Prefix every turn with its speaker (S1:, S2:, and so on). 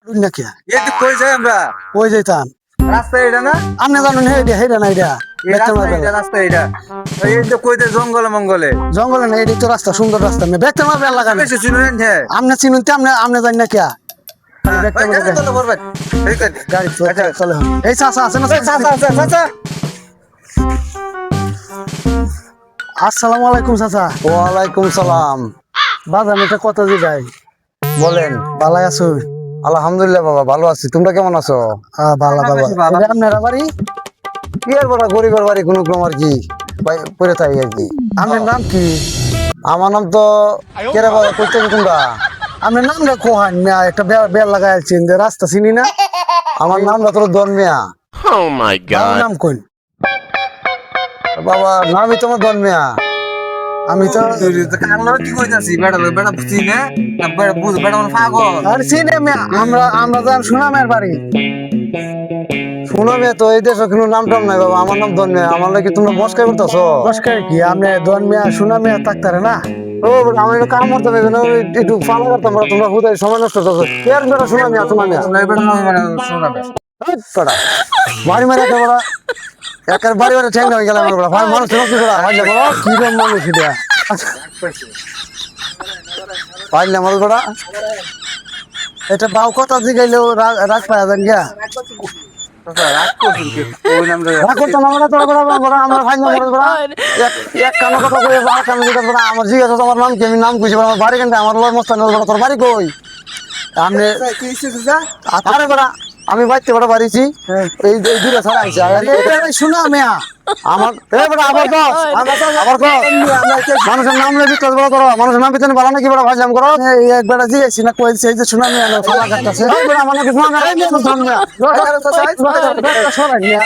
S1: নাকি
S2: এই তো কই যাই আমরা
S1: কই যাইতাম
S2: রাস্তা এটা না
S1: আপনি জানেন হেডা না এটা
S2: রাস্তা এটা এই তো কই দে জঙ্গলে মঙ্গলে
S1: জঙ্গলে না এটাই তো রাস্তা সুন্দর রাস্তা আমি দেখতে পারবেন লাগানো
S2: বেশি চিনুন হে
S1: আপনি চিনুন তো আপনি জানেন না কিয়া গাড়ি চলে এই চাচা আছে না আসসালামু আলাইকুম চাচা
S3: ওয়ালাইকুম সালাম।
S1: বাজার এটা কত যে যাই
S3: বলেন।
S1: ভালো আছো
S3: আলহামদুলিল্লাহ বাবা, ভালো আছি। তোমরা কেমন আছো?
S1: ভালো বাবা এটা আপনারা বাড়ি
S3: কি আর বড় গরিবের বাড়ি কোনো ক্রম আর কি পড়ে থাকি আর কি।
S1: আপনার নাম কি
S3: আমার নাম তো কেরে বাবা, করতে তোমরা
S1: আপনার নামটা কোহান মিয়া একটা বেল লাগাই আছেন যে রাস্তা চিনি না
S3: আমার নামটা তোর দন মিয়া।
S4: Oh my
S1: বাবার
S4: god.
S1: নাম কোন
S3: বাবা নামই তোমার দন মিয়া।
S1: আমি তো
S2: কি কইতাছি বেটা বেটা বুঝছি না বেটা বুঝ বেটা মানে পাগল
S1: আর চিনি মিয়া আমরা যান সুনামের বাড়ি
S3: শুনো মিয়া, তো এই দেশে কোনো নাম টাম নাই বাবা। আমার নাম দন মিয়া। আমার লাগে তোমরা মস্কাই করতেছো।
S1: নমস্কার কি আপনি দন মিয়া সুনা মিয়া থাকতারে না
S3: ও বাবা, আমার একটু কাম করতে হবে না, একটু ফালো করতাম না। তোমরা হুদাই সময় নষ্ট করছো। কে আর বেটা শোনা মিয়া, শোনা মিয়া।
S2: বেটা মানে শোনাবে
S3: এই বেটা, বাড়ি মারে একটা বড় একের বাড়ি বাড়ি ঠেঙ্গা হয়ে গেলাম বড় ভাই। মানুষ নষ্ট করা ভাই বড়
S1: কি রকম মানুষ এটা
S3: পাইলে আমার বড়
S1: এটা বাউ কথা জিগাইলেও রাগ পাওয়া যান গিয়া
S2: রাগ করছিস কি ওই নাম রে
S3: রাগ করতাম আমরা তোর বড় বড় আমরা ভাই না বড় বড় এক কানো কথা কই আর কানো দিতে বড় আমার জিজ্ঞাসা তোমার নাম কি? আমি নাম কইছি আমার বাড়ি কেন? আমার লয় মস্তান বড় তোর বাড়ি কই?
S1: আপনি
S2: কি হইছে যা
S3: আরে বড় আমি বাইতে বড় বাড়িছি এই দূরে ছাড়া আইছে
S1: শুনা মিয়া
S3: আমার এই বড় আবার কস আবার কস মানুষের নাম লেবি তোর বড় তোর মানুষের নাম পিছনে বাড়া নাকি বড় ভাই জাম করো
S1: একবার জিগাইছি না কইছে এই যে শুনা মিয়া না ফালা কাটতাছে
S3: আমার নাকি শোনা না।
S1: সরাই মিয়া